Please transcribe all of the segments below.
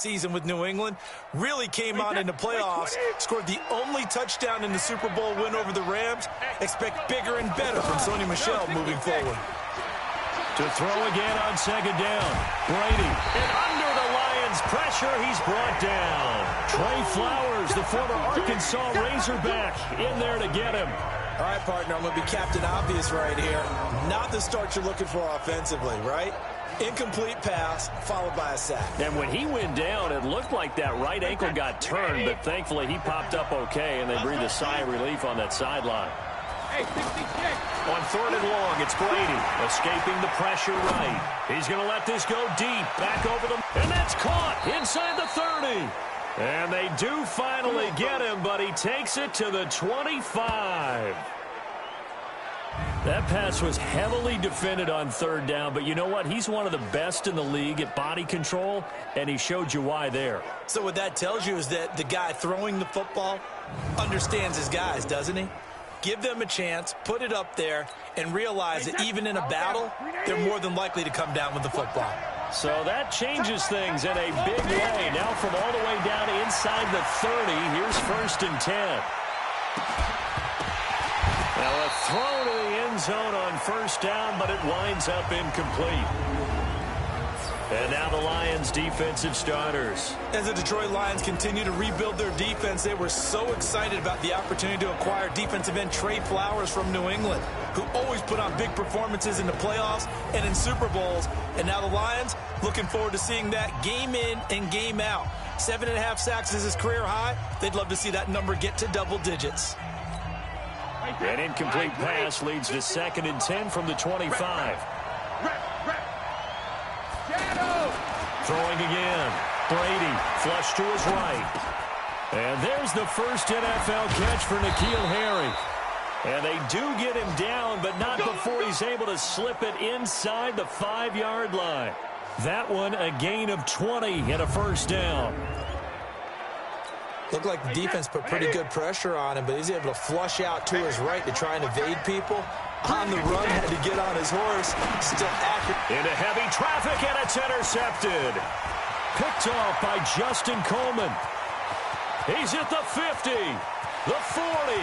season with New England, really came on in the playoffs, scored the only touchdown in the Super Bowl win over the Rams. Expect bigger and better from Sony Michel moving forward. To throw again on second down. Brady. And under the Lions' pressure, he's brought down. Trey Flowers, the former Arkansas Razorback, in there to get him. All right, partner, I'm going to be Captain Obvious right here. Not the start you're looking for offensively, right? Incomplete pass, followed by a sack. And when he went down, it looked like that right ankle got turned, but thankfully he popped up okay, and they breathed a sigh of relief on that sideline. On third and long, it's Brady, escaping the pressure right. He's going to let this go deep, back over them, and that's caught inside the 30. And they do finally get him, but he takes it to the 25. That pass was heavily defended on third down, but you know what? He's one of the best in the league at body control, and he showed you why there. So what that tells you is that the guy throwing the football understands his guys, doesn't he? Give them a chance, put it up there, and realize that even in a battle, they're more than likely to come down with the football. So that changes things in a big way. Now from all the way down inside the 30, here's 1st and 10. Now a throw to the end zone on 1st down, but it winds up incomplete. And now the Lions defensive starters. As the Detroit Lions continue to rebuild their defense, they were so excited about the opportunity to acquire defensive end Trey Flowers from New England, who always put on big performances in the playoffs and in Super Bowls. And now the Lions looking forward to seeing that game in and game out. 7.5 sacks is his career high. They'd love to see that number get to double digits. An incomplete pass leads to 2nd and 10 from the 25. Throwing again. Brady, flush to his right. And there's the first NFL catch for N'Keal Harry. And they do get him down, but not before he's able to slip it inside the 5-yard line. That one a gain of 20 and a 1st down. Looked like the defense put pretty good pressure on him, but he's able to flush out to his right to try and evade people. On the run, had to get on his horse. Still accurate. Into heavy traffic, and it's intercepted. Picked off by Justin Coleman. He's at the 50, the 40,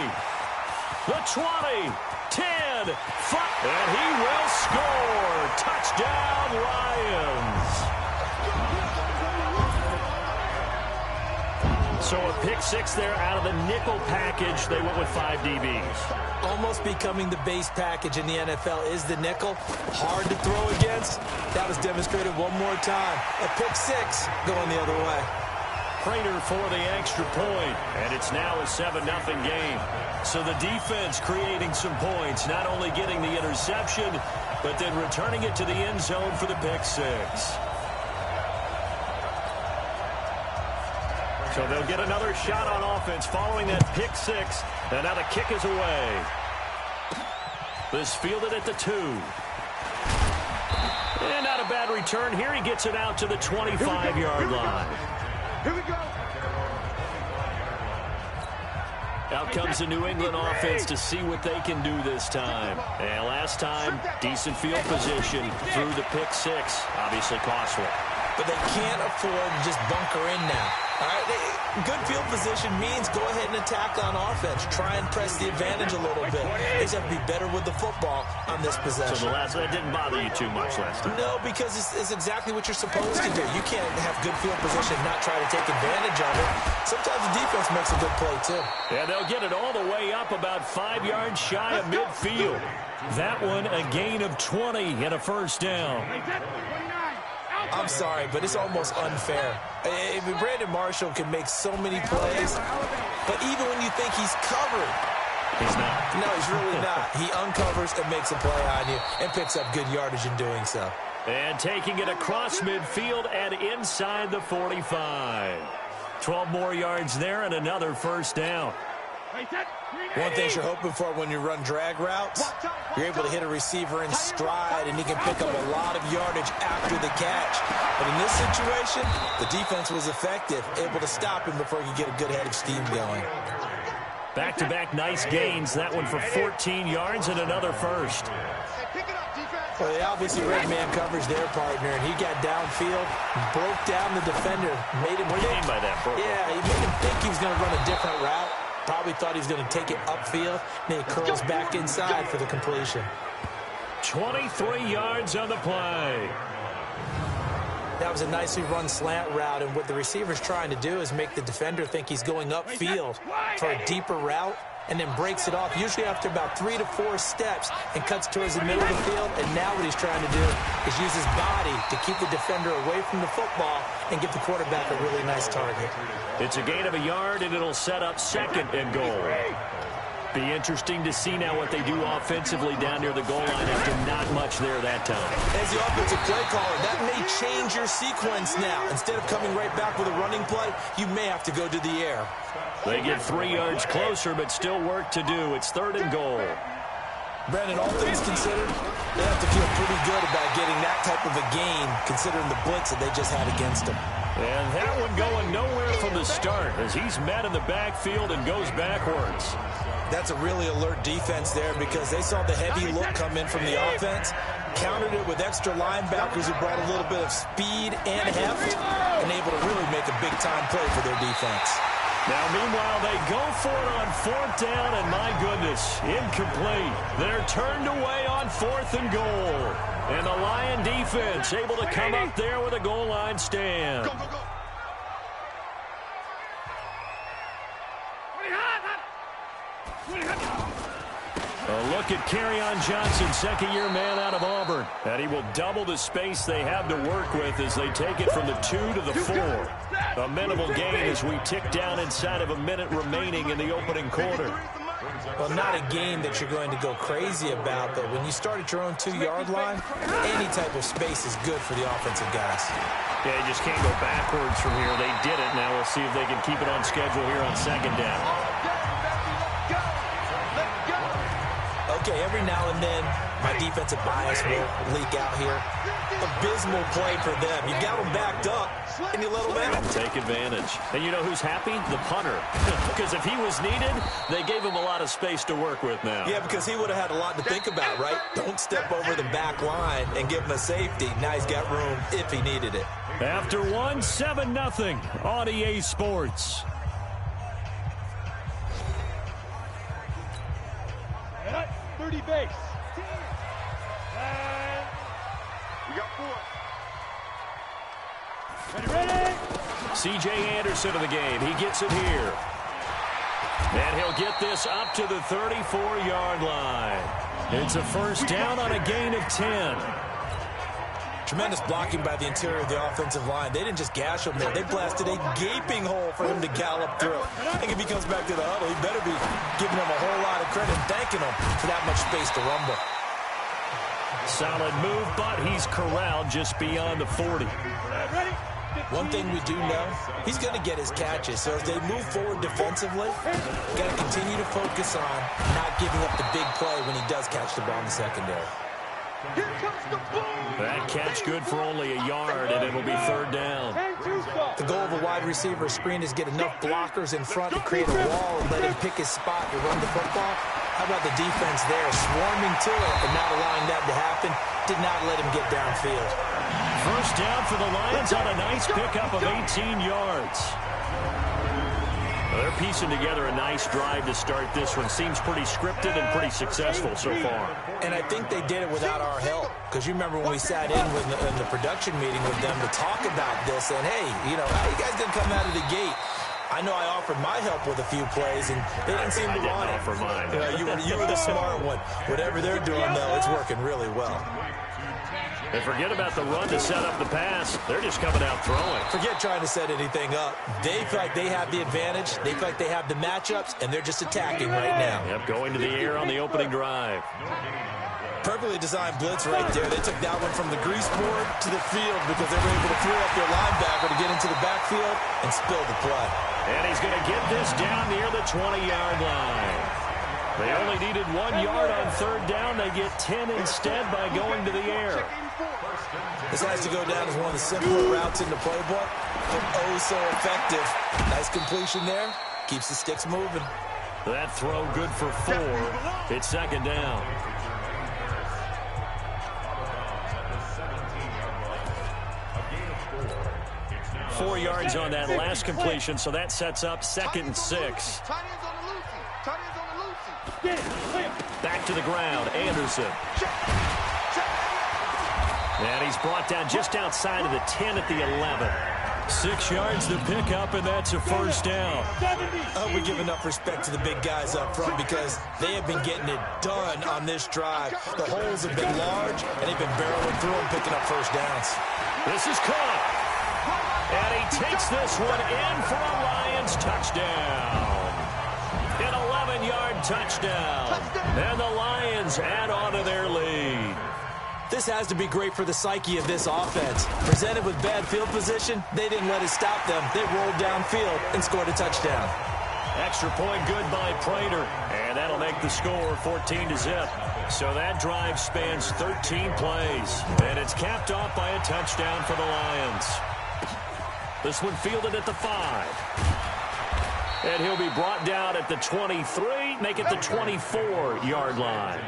the 20, 10, 5, and he will score. Touchdown, Lions. So a pick 6 there out of the nickel package. They went with 5 DBs. Almost becoming the base package in the NFL is the nickel. Hard to throw against. That was demonstrated one more time. A pick 6 going the other way. Prater for the extra point, and it's now a 7-0 game. So the defense creating some points, not only getting the interception, but then returning it to the end zone for the pick 6. So they'll get another shot on offense following that pick 6. And now the kick is away. This fielded at the 2. And not a bad return. Here he gets it out to the 25-yard line. Here we go. Out comes the New England offense to see what they can do this time. And last time, decent field position through the pick 6. Obviously costly. But they can't afford to just bunker in now. All right, good field position means go ahead and attack on offense. Try and press the advantage a little bit. They just have to be better with the football on this possession. So that didn't bother you too much last time? No, because it's exactly what you're supposed to do. You can't have good field position and not try to take advantage of it. Sometimes the defense makes a good play, too. Yeah, they'll get it all the way up about 5 yards shy of midfield. That one a gain of 20 and a 1st down. I'm sorry, but it's almost unfair. I mean, Brandon Marshall can make so many plays, but even when you think he's covered, he's not. No, he's really not. He uncovers and makes a play on you and picks up good yardage in doing so. And taking it across midfield and inside the 45. 12 more yards there and another 1st down. One thing you're hoping for when you run drag routes, you're able to hit a receiver in stride, and he can pick up a lot of yardage after the catch. But in this situation, the defense was effective, able to stop him before he could get a good head of steam going. Back-to-back nice gains. That one for 14 yards and another 1st. Pick it up, defense. Well, they obviously read man coverage their partner, and he got downfield, broke down the defender, made him What do you mean by that, Burke? Yeah, he made him think he was going to run a different route. Probably thought he was going to take it upfield, and then he curls back inside for the completion. 23 yards on the play. That was a nicely run slant route, and what the receiver's trying to do is make the defender think he's going upfield for a deeper route, and then breaks it off, usually after about 3 to 4 steps, and cuts towards the middle of the field. And now what he's trying to do is use his body to keep the defender away from the football and give the quarterback a really nice target. It's a gain of a yard, and it'll set up 2nd and goal. Be interesting to see now what they do offensively down near the goal line after not much there that time. As the offensive play caller, that may change your sequence now. Instead of coming right back with a running play, you may have to go to the air. They get 3 yards closer, but still work to do. It's 3rd and goal. Brandon, all things considered, they have to feel pretty good about getting that type of a gain, considering the blitz that they just had against them. And that one going nowhere from the start as he's met in the backfield and goes backwards. That's a really alert defense there because they saw the heavy look come in from the offense, countered it with extra linebackers who brought a little bit of speed and heft, and able to really make a big-time play for their defense. Now, meanwhile, they go for it on 4th down, and my goodness, incomplete. They're turned away on 4th and goal. And the Lion defense able to come up there with a goal line stand. Go, go, go. A look at Kerryon Johnson, 2nd-year man out of Auburn. And he will double the space they have to work with as they take it from the 2 to the 4. A minimal gain as we tick down inside of a minute remaining in the opening quarter. Well, not a game that you're going to go crazy about, but when you start at your own 2-yard line, any type of space is good for the offensive guys. Yeah, you just can't go backwards from here. They did it. Now we'll see if they can keep it on schedule here on 2nd down. Okay, every now and then, my defensive bias will leak out here. Abysmal play for them. You got them backed up, and you let them out. Take advantage. And you know who's happy? The punter. Because if he was needed, they gave him a lot of space to work with now. Yeah, because he would have had a lot to think about, right? Don't step over the back line and give him a safety. Now he's got room if he needed it. After 1, 7-0 on EA Sports. Base. And we got 4. Ready. C.J. Anderson of the game. He gets it here. And he'll get this up to the 34-yard line. It's a 1st down on a gain of 10. Tremendous blocking by the interior of the offensive line. They didn't just gash him there. They blasted a gaping hole for him to gallop through. I think if he comes back to the huddle, he better be giving him a whole lot of credit and thanking him for that much space to rumble. Solid move, but he's corralled just beyond the 40. One thing we do know, he's going to get his catches. So as they move forward defensively, got to continue to focus on not giving up the big play when he does catch the ball in the secondary. That catch good for only a yard, and it'll be 3rd down. The goal of a wide receiver screen is get enough blockers in front to create a wall and let him pick his spot to run the football. How about the defense there, swarming to it and not allowing that to happen? Did not let him get downfield. 1st down for the Lions on a nice pickup of 18 yards. They're piecing together a nice drive to start this one. Seems pretty scripted and pretty successful so far. And I think they did it without our help. Because you remember when we sat in the production meeting with them to talk about this. And, hey, you know, how you guys didn't come out of the gate? I know I offered my help with a few plays, and they didn't seem to want it. Offer mine. You were the smart one. Whatever they're doing, though, it's working really well. And forget about the run to set up the pass. They're just coming out throwing. Forget trying to set anything up. They feel like they have the advantage. They feel like they have the matchups, and they're just attacking right now. Yep, going to the air on the opening drive. Perfectly designed blitz right there. They took that one from the grease board to the field because they were able to throw up their linebacker to get into the backfield and spill the play. And he's going to get this down near the 20-yard line. They only needed 1 yard on 3rd down. They get 10 instead by going to the air. This has to go down as one of the simpler routes in the playbook, but oh so effective. Nice completion there. Keeps the sticks moving. That throw good for 4. It's 2nd down. 4 yards on that last completion, so that sets up 2nd and 6. Back to the ground, Anderson. And he's brought down just outside of the 10 at the 11. 6 yards to pick up, and that's a first down. I hope we give enough respect to the big guys up front because they have been getting it done on this drive. The holes have been large, and they've been barreling through and picking up first downs. This is caught. And he takes this one in for a Lions touchdown. An 11-yard touchdown. And the Lions add on to their lead. This has to be great for the psyche of this offense. Presented with bad field position, they didn't let it stop them. They rolled downfield and scored a touchdown. Extra point good by Prater. And that'll make the score 14-0. So that drive spans 13 plays. And it's capped off by a touchdown for the Lions. This one fielded at the 5. And he'll be brought down at the 23, make it the 24-yard line.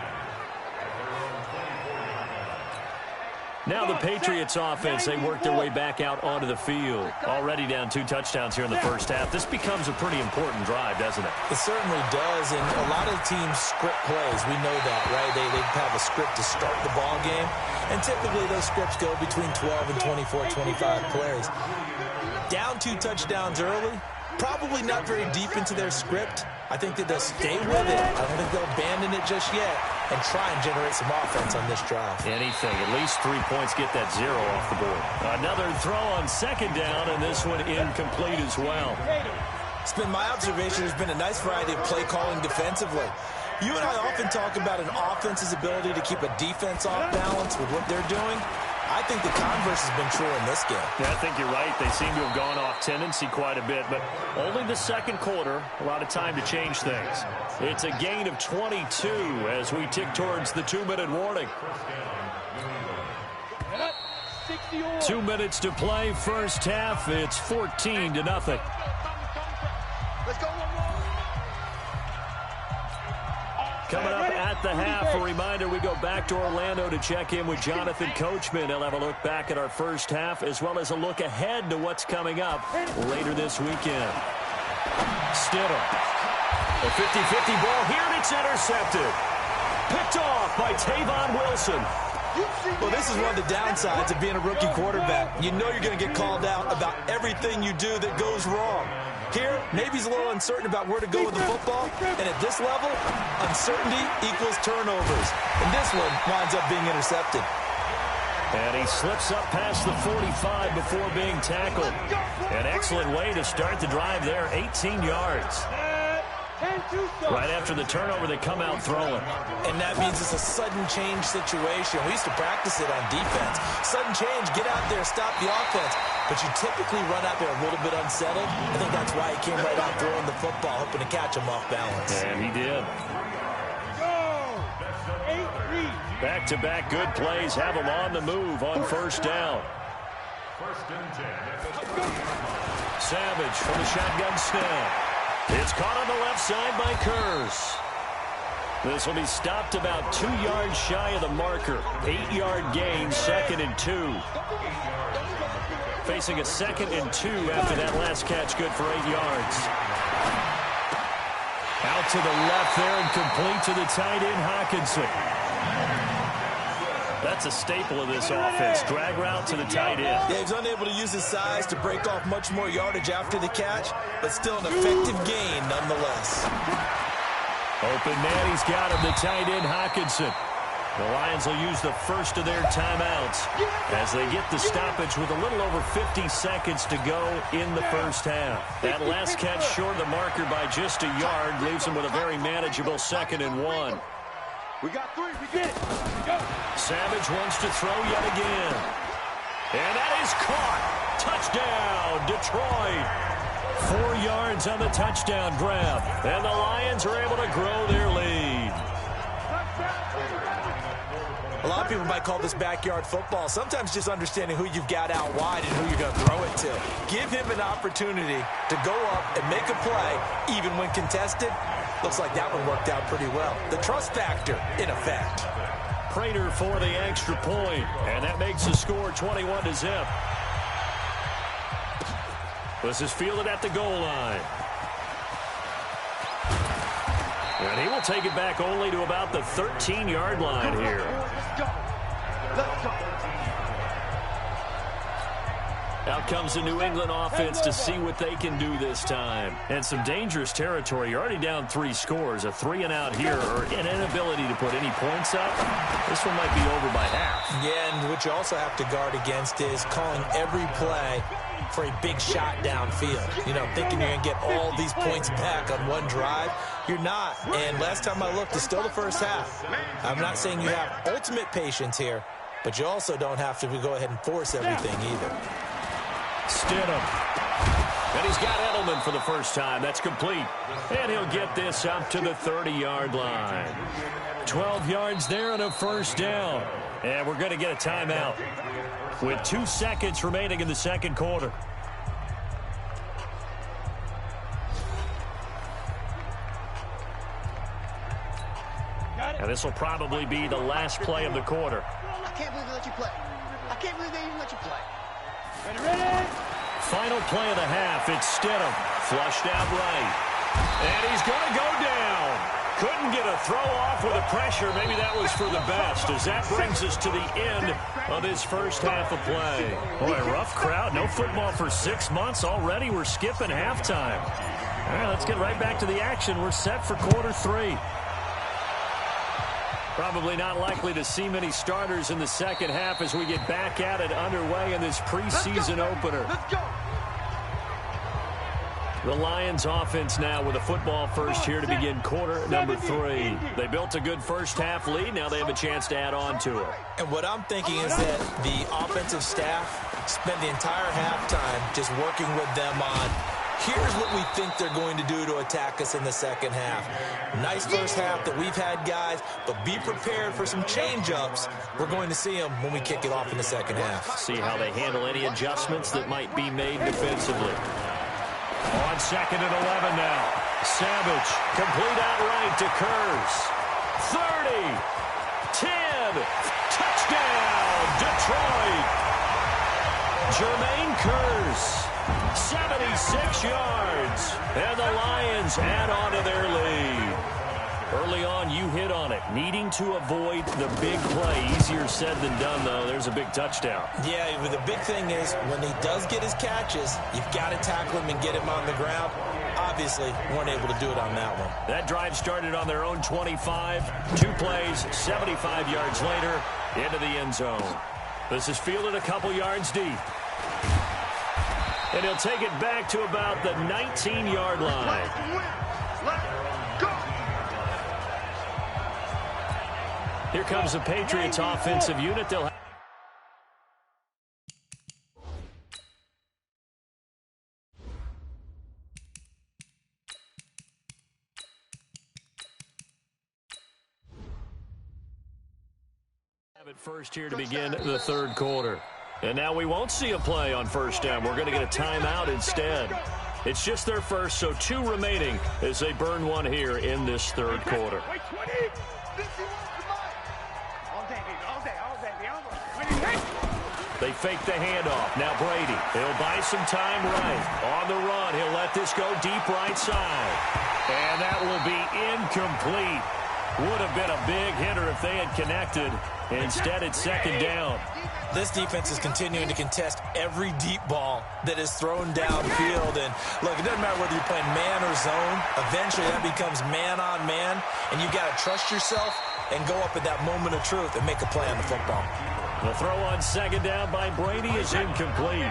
Now the Patriots offense, they work their way back out onto the field. Already down 2 touchdowns here in the first half. This becomes a pretty important drive, doesn't it? It certainly does, and a lot of teams script plays. We know that, right? They have a script to start the ball game, and typically those scripts go between 12 and 24, 25 plays. Down 2 touchdowns early, probably not very deep into their script. I think that they'll stay with it. I don't think they'll abandon it just yet and try and generate some offense on this drive. Anything. At least 3 points get that 0 off the board. Another throw on 2nd down, and this one incomplete as well. It's been my observation there's been a nice variety of play calling defensively. You and I often talk about an offense's ability to keep a defense off balance with what they're doing. I think the converse has been true in this game. Yeah, I think you're right. They seem to have gone off tendency quite a bit, but only the 2nd quarter, a lot of time to change things. It's a gain of 22 as we tick towards the 2-minute warning. 2 minutes to play, first half. It's 14-0. Let's go. Coming up at the half, a reminder, we go back to Orlando to check in with Jonathan Coachman. He'll have a look back at our first half as well as a look ahead to what's coming up later this weekend. Stidham. A 50-50 ball here, and it's intercepted. Picked off by Tavon Wilson. Well, this is one of the downsides of being a rookie quarterback. You know you're going to get called out about everything you do that goes wrong. Here, maybe he's a little uncertain about where to go with the football, and at this level, uncertainty equals turnovers. And this one winds up being intercepted. And he slips up past the 45 before being tackled. An excellent way to start the drive there, 18 yards. Right after the turnover, they come out throwing. And that means it's a sudden change situation. We used to practice it on defense. Sudden change, get out there, stop the offense. But you typically run out there a little bit unsettled. I think that's why he came right out throwing the football, hoping to catch him off balance. And he did. Back-to-back good plays have him on the move on first down. Savage from the shotgun snap. It's caught on the left side by Kurz. This will be stopped about 2 yards shy of the marker. 8-yard gain, 2nd and 2. Facing a 2nd and 2 after that last catch, good for 8 yards. Out to the left there and complete to the tight end, Hawkinson. That's a staple of this offense. Drag route to the tight end. Yeah, he's unable to use his size to break off much more yardage after the catch, but still an effective gain nonetheless. Open man, he's got him, the tight end, Hawkinson. The Lions will use the first of their timeouts as they get the stoppage with a little over 50 seconds to go in the first half. That last catch short of the marker by just a yard leaves them with a very manageable 2nd and 1. We got 3. We get it. Go. Savage wants to throw yet again. And that is caught. Touchdown, Detroit. 4 yards on the touchdown grab. And the Lions are able to grow their lead. A lot of people might call this backyard football. Sometimes just understanding who you've got out wide and who you're going to throw it to. Give him an opportunity to go up and make a play, even when contested. Looks like that one worked out pretty well. The trust factor, in effect. Prater for the extra point, and that makes the score 21-0. This is fielded at the goal line. And he will take it back only to about the 13-yard line here. Let's go. Let's go. Out comes the New England offense to see what they can do this time. And some dangerous territory. You're already down 3 scores. A 3-and-out here, or an inability to put any points up. This one might be over by half. Yeah, and what you also have to guard against is calling every play for a big shot downfield. You know, thinking you're going to get all these points back on one drive. You're not. And last time I looked, it's still the first half. I'm not saying you have ultimate patience here, but you also don't have to go ahead and force everything either. Stidham. And he's got Edelman for the first time. That's complete. And he'll get this up to the 30-yard line. 12 yards there and a first down. And we're going to get a timeout with 2 seconds remaining in the second quarter. And this will probably be the last play of the quarter. I can't believe they let you play. I can't believe they even let you play. Ready? Final play of the half. It's Stidham. Flushed out right. And he's going to go down. Couldn't get a throw off with the pressure. Maybe that was for the best, as that brings us to the end of this first half of play. Boy, rough crowd. No football for 6 months. Already we're skipping halftime. All right, let's get right back to the action. We're set for quarter 3. Probably not likely to see many starters in the second half as we get back at it underway in this preseason opener. Let's go. The Lions offense now with a football first here to begin quarter number 3. They built a good first half lead. Now they have a chance to add on to it. And what I'm thinking is that the offensive staff spent the entire halftime just working with them on, here's what we think they're going to do to attack us in the second half. Nice first half that we've had, guys, but be prepared for some change-ups. We're going to see them when we kick it off in the second half. See how they handle any adjustments that might be made defensively. On 2nd and 11 now. Savage, complete outright to Kurz. 30, 10, touchdown, Detroit. Jermaine Kurz. 76 yards, and the Lions add on to their lead. Early on, you hit on it, needing to avoid the big play. Easier said than done, though. There's a big touchdown. Yeah, but the big thing is when he does get his catches, you've got to tackle him and get him on the ground. Obviously, weren't able to do it on that one. That drive started on their own 25. 2 plays, 75 yards later, into the end zone. This is fielded a couple yards deep. And he'll take it back to about the 19-yard line. Let's go. Here comes the Patriots offensive unit. They'll have it first here to begin the third quarter. And now we won't see a play on first down. We're going to get a timeout instead. It's just their first, so 2 remaining as they burn one here in this third quarter. They fake the handoff. Now Brady. He'll buy some time right. On the run, he'll let this go deep right side. And that will be incomplete. Would have been a big hitter if they had connected. Instead, it's second down. This defense is continuing to contest every deep ball that is thrown downfield. And, look, it doesn't matter whether you're playing man or zone. Eventually, that becomes man-on-man, and you've got to trust yourself and go up at that moment of truth and make a play on the football. The throw on second down by Brady is incomplete.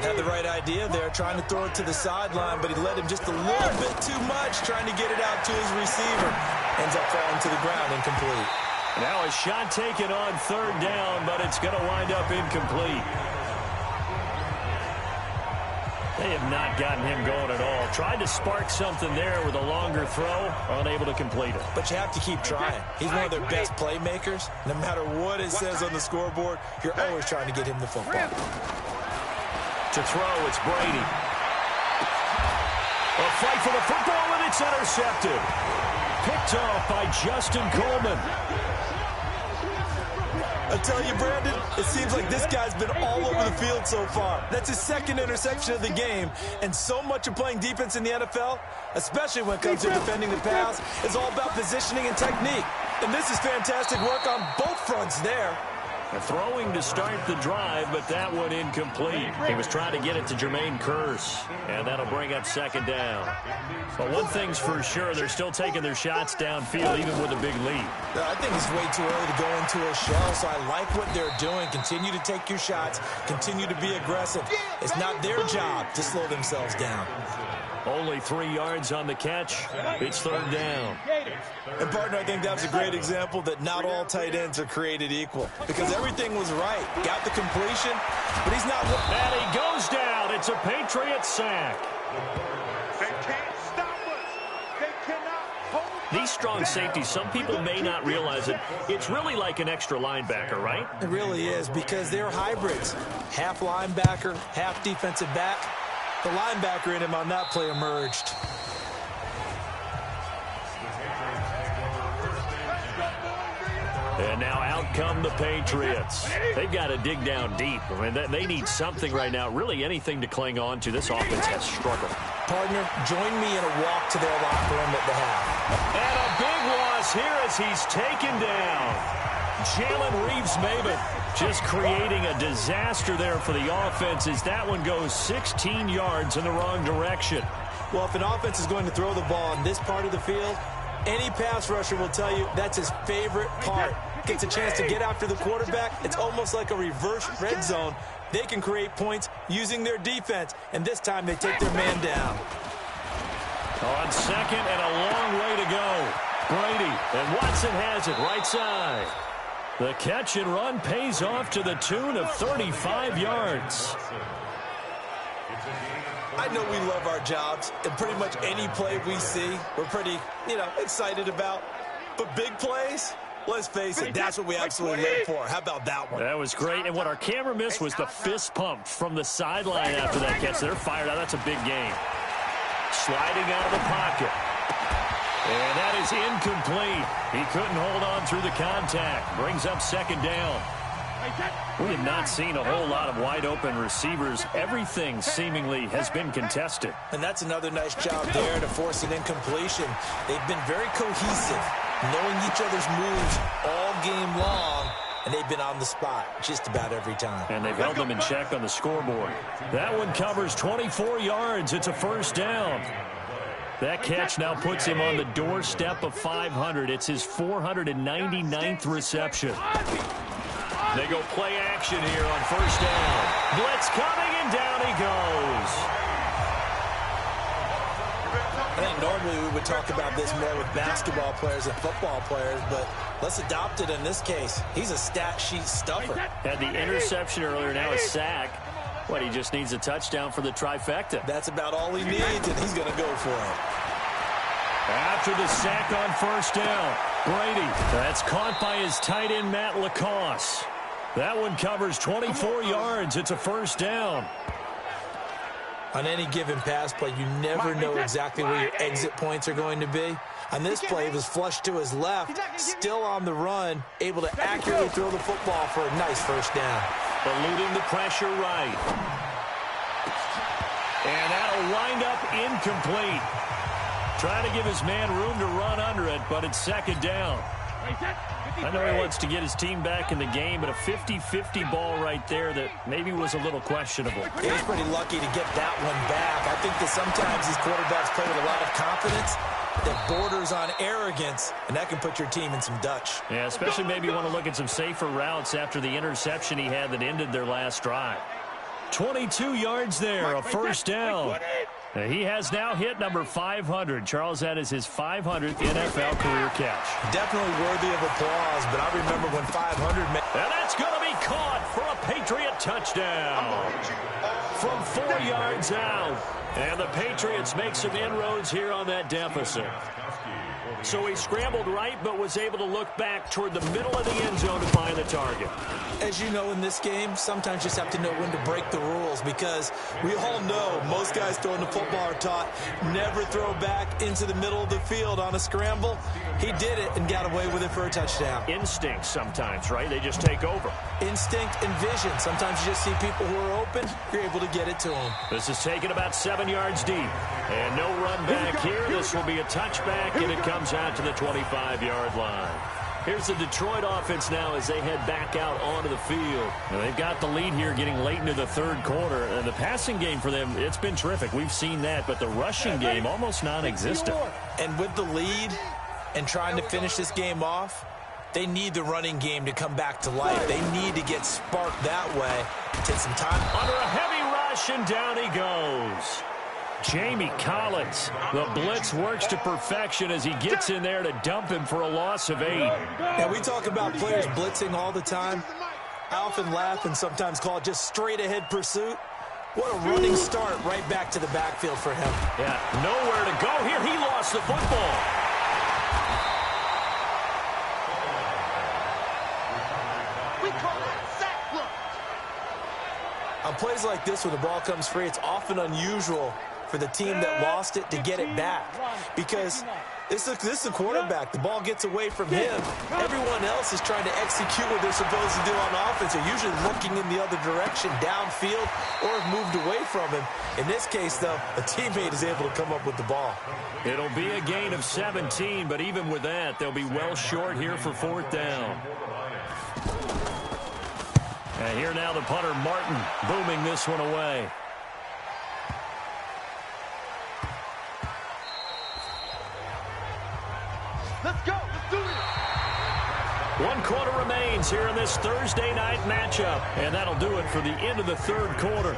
Had the right idea there, trying to throw it to the sideline, but he led him just a little bit too much, trying to get it out to his receiver. Ends up falling to the ground, incomplete. Now a shot taken on third down, but it's going to wind up incomplete. They have not gotten him going at all. Tried to spark something there with a longer throw, unable to complete it. But you have to keep trying. He's one of their best playmakers. No matter what it says on the scoreboard, you're always trying to get him the football. To throw, it's Brady. A fight for the football, and it's intercepted. Picked off by Justin Coleman. I tell you, Brandon, it seems like this guy's been all over the field so far. That's his second interception of the game, and so much of playing defense in the NFL, especially when it comes to defending the pass, is all about positioning and technique. And this is fantastic work on both fronts there. Throwing to start the drive, but that one incomplete. He was trying to get it to Jermaine Kearse, and that'll bring up second down. But one thing's for sure, they're still taking their shots downfield, even with a big lead. I think it's way too early to go into a shell, so I like what they're doing. Continue to take your shots. Continue to be aggressive. It's not their job to slow themselves down. Only 3 yards on the catch. It's third down. And, partner, I think that was a great example that not all tight ends are created equal, because everything was right. Got the completion, but he's not. And he goes down. It's a Patriots sack. They can't stop us. They cannot hold us. These strong safeties, some people may not realize it. It's really like an extra linebacker, right? It really is, because they're hybrids. Half linebacker, half defensive back. The linebacker in him on that play emerged. And now out come the Patriots. They've got to dig down deep. I mean, they need something right now, really anything to cling on to. This offense has struggled. Partner, join me in a walk to their locker room at the half. And a big loss here as he's taken down. Jalen Reeves-Maybin just creating a disaster there for the offense as that one goes 16 yards in the wrong direction. Well, if an offense is going to throw the ball in this part of the field, any pass rusher will tell you that's his favorite part. Gets a chance to get after the quarterback. It's almost like a reverse red zone. They can create points using their defense, and this time they take their man down. On second and a long way to go. Brady, and Watson has it right side. The catch and run pays off to the tune of 35 yards. I know we love our jobs, and pretty much any play we see, we're pretty, excited about. But big plays, let's face it, that's what we absolutely live for. How about that one? That was great, and what our camera missed was the fist pump from the sideline after that catch. They're fired out. That's a big game. Sliding out of the pocket. And that is incomplete. He couldn't hold on through the contact. Brings up second down. We have not seen a whole lot of wide-open receivers. Everything seemingly has been contested. And that's another nice job there to force an incompletion. They've been very cohesive, knowing each other's moves all game long, and they've been on the spot just about every time. And they've held them in check on the scoreboard. That one covers 24 yards. It's a first down. That catch now puts him on the doorstep of 500. It's his 499th reception. They go play action here on first down. Blitz coming, and down he goes. I think normally we would talk about this more with basketball players and football players, but let's adopt it in this case. He's a stat sheet stuffer. Had the interception earlier, now a sack. What, he just needs a touchdown for the trifecta. That's about all he needs, and he's going to go for it. After the sack on first down, Brady, that's caught by his tight end, Matt Lacoste. That one covers 24 yards. It's a first down. On any given pass play, you never know exactly where your exit points are going to be. On this play, he was flushed to his left, still on the run, able to accurately throw the football for a nice first down. Eluding the pressure right. And that'll wind up incomplete. Trying to give his man room to run under it, but it's second down. I know he wants to get his team back in the game, but a 50-50 ball right there that maybe was a little questionable. He was pretty lucky to get that one back. I think that sometimes these quarterbacks play with a lot of confidence that borders on arrogance, and that can put your team in some Dutch. Yeah, especially maybe you want to look at some safer routes after the interception he had that ended their last drive. 22 yards there, a first down. He has now hit number 500. Charles, that is his 500th NFL career catch. Definitely worthy of applause, but I remember when 500... And that's going to be caught for a Patriot touchdown. From 4 yards out. And the Patriots make some inroads here on that deficit. So he scrambled right, but was able to look back toward the middle of the end zone to find the target. As you know, in this game, sometimes you just have to know when to break the rules, because we all know most guys throwing the football are taught never throw back into the middle of the field on a scramble. He did it and got away with it for a touchdown. Instinct sometimes, right? They just take over. Instinct and vision. Sometimes you just see people who are open, you're able to get it to them. This is taken about 7 yards deep. And no run back here. This will be a touchback, and it comes out to the 25-yard line. Here's the Detroit offense now as they head back out onto the field. Now, they've got the lead here getting late into the third quarter. And the passing game for them, it's been terrific. We've seen that, but the rushing game almost non-existent. And with the lead and trying to finish this game off, they need the running game to come back to life. They need to get sparked that way. Take some time. Under a heavy rush, and down he goes. Jamie Collins, the blitz works to perfection as he gets in there to dump him for a loss of 8. And we talk about players blitzing all the time. I often laugh and sometimes call it just straight-ahead pursuit. What a running start right back to the backfield for him. Yeah, nowhere to go here. He lost the football. We call that sack block. On plays like this, when the ball comes free, it's often unusual for the team that lost it to get it back, because this is the quarterback. The ball gets away from him. Everyone else is trying to execute what they're supposed to do on offense. They're usually looking in the other direction, downfield, or have moved away from him. In this case, though, a teammate is able to come up with the ball. It'll be a gain of 17, but even with that, they'll be well short here for 4th down. And here now the punter, Martin, booming this one away. Let's go. Let's do this. 1 quarter remains here in this Thursday night matchup. And that'll do it for the end of the third quarter.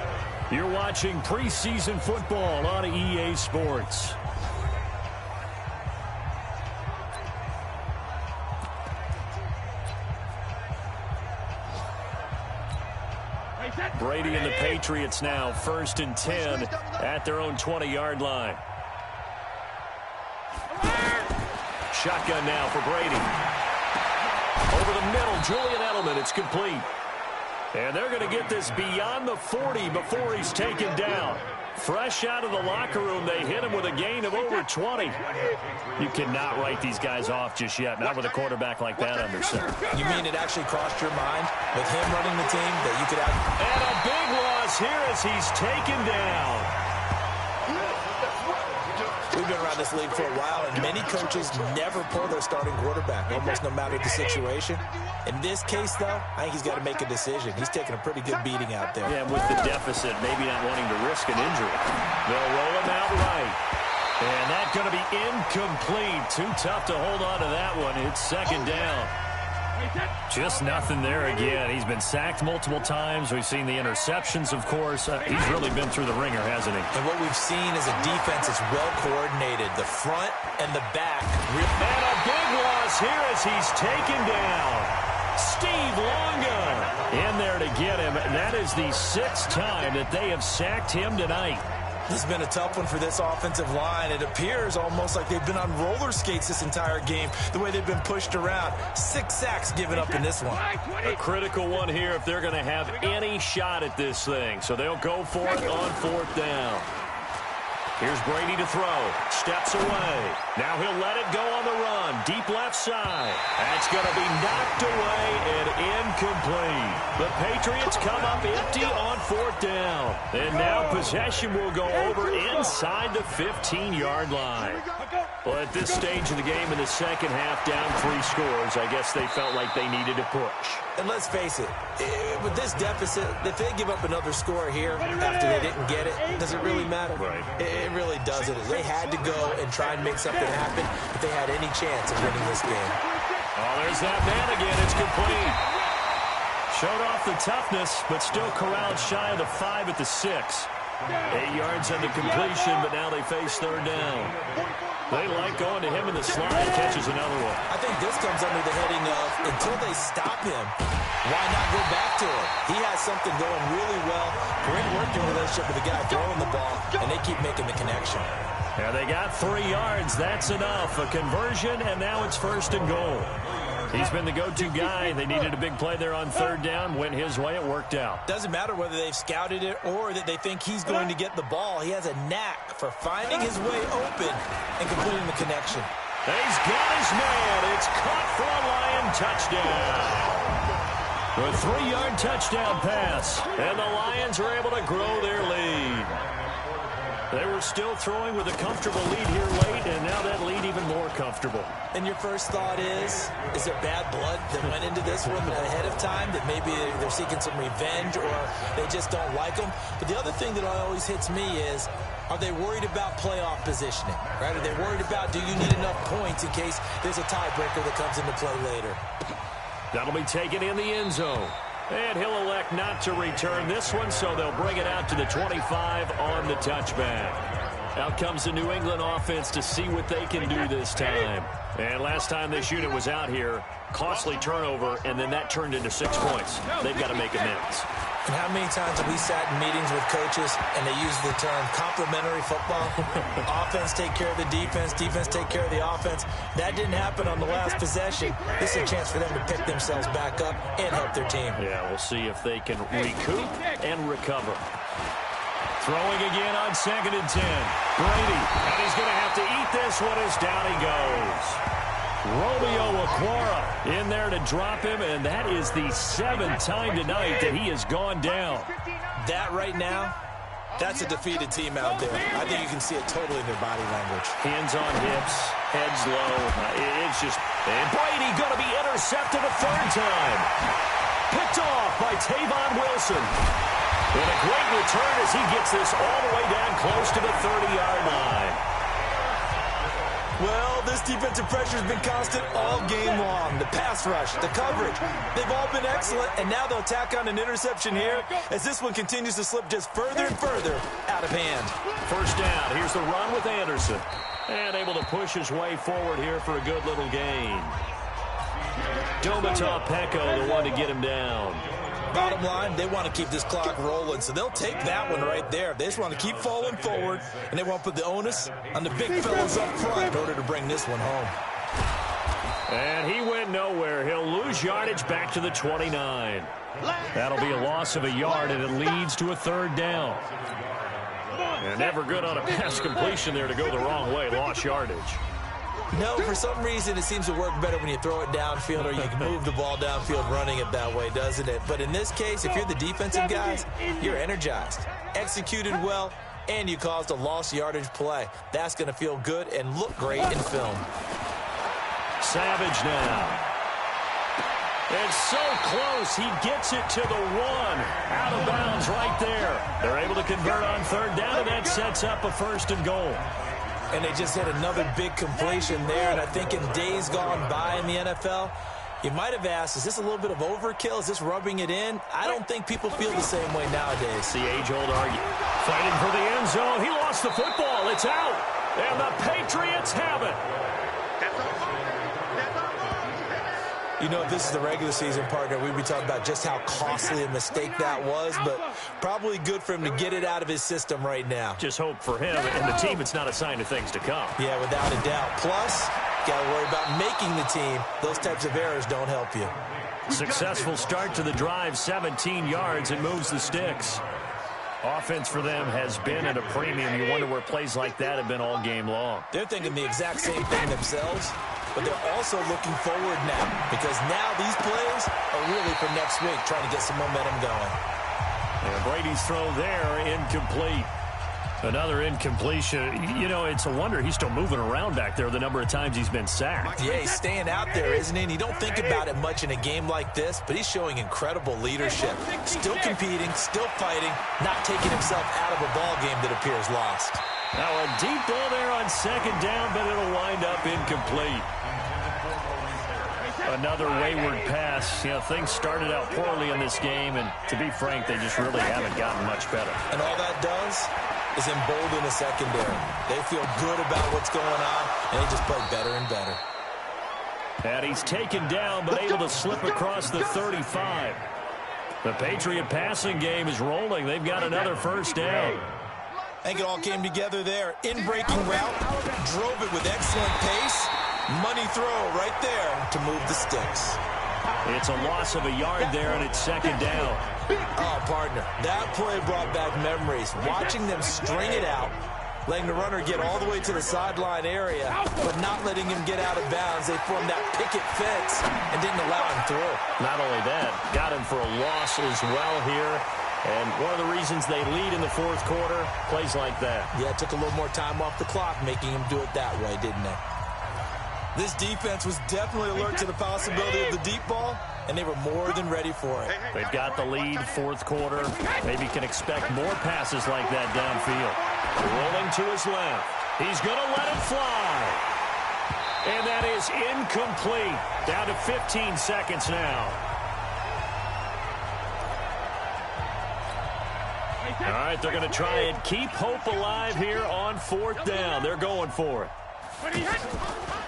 You're watching preseason football on EA Sports. Brady and the Patriots now 1st and 10 at their own 20-yard line. Shotgun now for Brady. Over the middle, Julian Edelman. It's complete. And they're going to get this beyond the 40 before he's taken down. Fresh out of the locker room, they hit him with a gain of over 20. You cannot write these guys off just yet, not with a quarterback like that under center. You mean it actually crossed your mind with him running the team that you could have? And a big loss here as he's taken down. We've been around this league for a while, and many coaches never pull their starting quarterback, almost no matter the situation. In this case, though, I think he's got to make a decision. He's taking a pretty good beating out there. Yeah, with the deficit, maybe not wanting to risk an injury. They'll roll him out right. And that's going to be incomplete. Too tough to hold on to that one. It's 2nd down. Just nothing there again. He's been sacked multiple times. We've seen the interceptions, of course. He's really been through the ringer, hasn't he? And what we've seen is a defense that's well coordinated. The front and the back. And a big loss here as he's taken down. Steve Longa in there to get him. That is the 6th time that they have sacked him tonight. This has been a tough one for this offensive line. It appears almost like they've been on roller skates this entire game, the way they've been pushed around. 6 sacks given up in this one. A critical one here if they're going to have any shot at this thing. So they'll go for it on 4th down. Here's Brady to throw. Steps away. Now he'll let it go on the run. Deep left side. That's going to be knocked away and incomplete. The Patriots come up empty on 4th down. And now possession will go over inside the 15-yard line. Well, at this stage of the game in the second half, down 3 scores, I guess they felt like they needed to push. And let's face it, with this deficit, if they give up another score here after they didn't get it, does it really matter? Right. It really doesn't. They had to go and try and make something happen if they had any chance of winning this game. Oh, there's that man again. It's complete. Showed off the toughness, but still corralled shy of the 5 at the 6. 8 yards on the completion, but now they face 3rd down. They like going to him in the slide. Catches another one. I think this comes under the heading of, until they stop him, why not go back to him? He has something going really well. Great working relationship with the guy throwing the ball, and they keep making the connection. And they got 3 yards. That's enough. A conversion, and now it's 1st and goal. He's been the go-to guy. They needed a big play there on 3rd down. Went his way. It worked out. Doesn't matter whether they've scouted it or that they think he's going to get the ball. He has a knack for finding his way open and completing the connection. He's got his man. It's caught for a Lion touchdown. A 3-yard touchdown pass. And the Lions are able to grow their lead. They were still throwing with a comfortable lead here late, and now that lead even more comfortable. And your first thought is there bad blood that went into this one ahead of time, that maybe they're seeking some revenge or they just don't like them? But the other thing that always hits me is, are they worried about playoff positioning? Right? Are they worried about, do you need enough points in case there's a tiebreaker that comes into play later? That'll be taken in the end zone. And he'll elect not to return this one, so they'll bring it out to the 25 on the touchback. Out comes the New England offense to see what they can do this time. And last time this unit was out here, costly turnover, and then that turned into 6 points. They've got to make amends. And how many times have we sat in meetings with coaches and they use the term complementary football? Offense take care of the defense, defense take care of the offense. That didn't happen on the last possession. This is a chance for them to pick themselves back up and help their team. Yeah, we'll see if they can recoup and recover. Throwing again on 2nd and 10. Brady, and he's going to have to eat this one as down he goes. Romeo Okwara in there to drop him, and that is the 7th time tonight that he has gone down. That right now, that's a defeated team out there. I think you can see it totally in their body language. Hands on hips, heads low. It's just, and Brady going to be intercepted a 3rd time. Picked off by Tavon Wilson. And a great return as he gets this all the way down close to the 30-yard line. Well, this defensive pressure has been constant all game long. The pass rush, the coverage, they've all been excellent, and now they'll tack on an interception here as this one continues to slip just further and further out of hand. 1st down. Here's the run with Anderson. And able to push his way forward here for a good little gain. Domata Peko, the one to get him down. Bottom line, they want to keep this clock rolling, so they'll take that one right there. They just want to keep falling forward, and they want to put the onus on the big fellas up front in order to bring this one home. And he went nowhere. He'll lose yardage back to the 29. That'll be a loss of a yard, and it leads to a 3rd down. And never good on a pass completion there to go the wrong way. Lost yardage. No, for some reason, it seems to work better when you throw it downfield or you can move the ball downfield running it that way, doesn't it? But in this case, if you're the defensive guys, you're energized, executed well, and you caused a lost yardage play. That's going to feel good and look great in film. Savage now. It's so close. He gets it to the 1. Out of bounds right there. They're able to convert on 3rd down, and that sets up a 1st and goal. And they just hit another big completion there. And I think in days gone by in the NFL, you might have asked, is this a little bit of overkill? Is this rubbing it in? I don't think people feel the same way nowadays. The age-old argument. Fighting for the end zone. He lost the football. It's out. And the Patriots have it. You know, if this is the regular season, partner, we'd be talking about just how costly a mistake that was, but probably good for him to get it out of his system right now. Just hope for him and the team it's not a sign of things to come. Yeah, without a doubt. Plus, got to worry about making the team. Those types of errors don't help you. Successful start to the drive, 17 yards, and moves the sticks. Offense for them has been at a premium. You wonder where plays like that have been all game long. They're thinking the exact same thing themselves, but they're also looking forward now because now these plays are really for next week, trying to get some momentum going. And Brady's throw there, incomplete. Another incompletion. You know, it's a wonder he's still moving around back there the number of times he's been sacked. Yeah, he's staying out there, isn't he? And you don't think about it much in a game like this, but he's showing incredible leadership. Still competing, still fighting, not taking himself out of a ball game that appears lost. Now a deep ball there on 2nd down, but it'll wind up incomplete. Another wayward pass. You know, things started out poorly in this game, and to be frank, they just really haven't gotten much better. And all that does is embolden the secondary. They feel good about what's going on, and they just play better and better. And he's taken down, but able to slip across the 35. The Patriot passing game is rolling. They've got another 1st down. I think it all came together there. In-breaking route, drove it with excellent pace. Money throw right there to move the sticks. It's a loss of a yard there, and it's second down. Oh, partner, that play brought back memories. Watching them string it out, letting the runner get all the way to the sideline area, but not letting him get out of bounds. They formed that picket fence and didn't allow him through. Not only that, got him for a loss as well here. And one of the reasons they lead in the fourth quarter, plays like that. Yeah, it took a little more time off the clock, making him do it that way, didn't it? This defense was definitely alert to the possibility of the deep ball, and they were more than ready for it. They've got the lead, fourth quarter. Maybe can expect more passes like that downfield. Rolling to his left. He's going to let it fly. And that is incomplete. Down to 15 seconds now. All right, they're going to try and keep hope alive here on fourth down. They're going for it.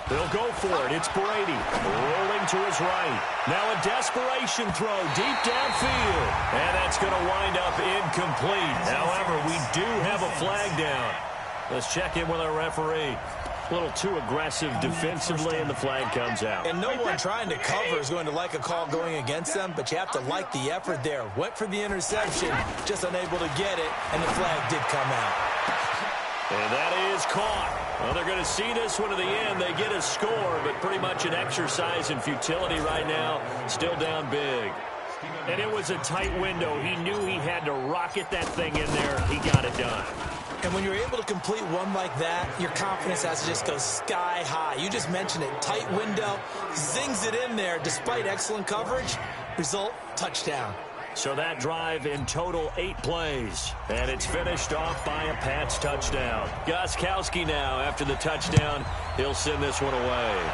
They'll go for it. It's Brady rolling to his right. Now a desperation throw deep downfield. And that's going to wind up incomplete. However, we do have a flag down. Let's check in with our referee. A little too aggressive defensively, and the flag comes out. And no one trying to cover is going to like a call going against them, but you have to like the effort there. Went for the interception, just unable to get it, and the flag did come out. And that is caught. Well, they're going to see this one to the end. They get a score, but pretty much an exercise in futility right now. Still down big. And it was a tight window. He knew he had to rocket that thing in there. He got it done. And when you're able to complete one like that, your confidence has to just go sky high. You just mentioned it. Tight window, zings it in there despite excellent coverage. Result, touchdown. So that drive in total 8 plays. And it's finished off by a Pats touchdown. Gostkowski now, after the touchdown, he'll send this one away.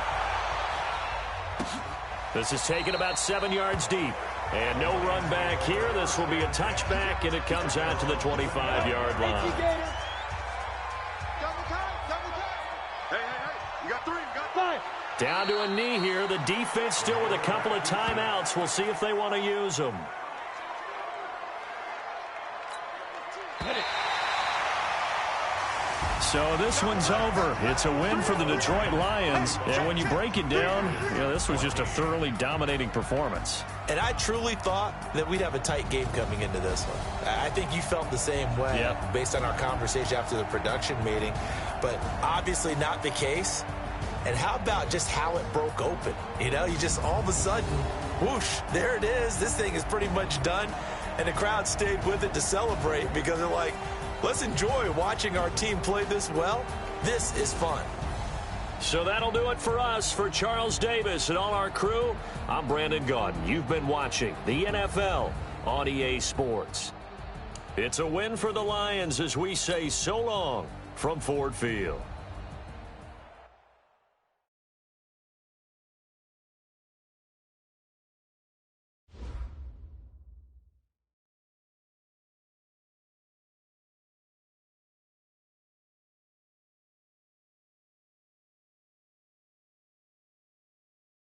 This is taken about 7 yards deep. And no run back here. This will be a touchback, and it comes out to the 25-yard line. Hey, you got 3, you got 5. Down to a knee here. The defense still with a couple of timeouts. We'll see if they want to use them. So this one's over. It's a win for the Detroit Lions. And when you break it down, this was just a thoroughly dominating performance. And I truly thought that we'd have a tight game coming into this one. I think you felt the same way based on our conversation after the production meeting. But obviously not the case. And how about just how it broke open? You just all of a sudden, whoosh, there it is. This thing is pretty much done. And the crowd stayed with it to celebrate because they're like, let's enjoy watching our team play this well. This is fun. So that'll do it for us. For Charles Davis and all our crew, I'm Brandon Gaudin. You've been watching the NFL on EA Sports. It's a win for the Lions as we say so long from Ford Field.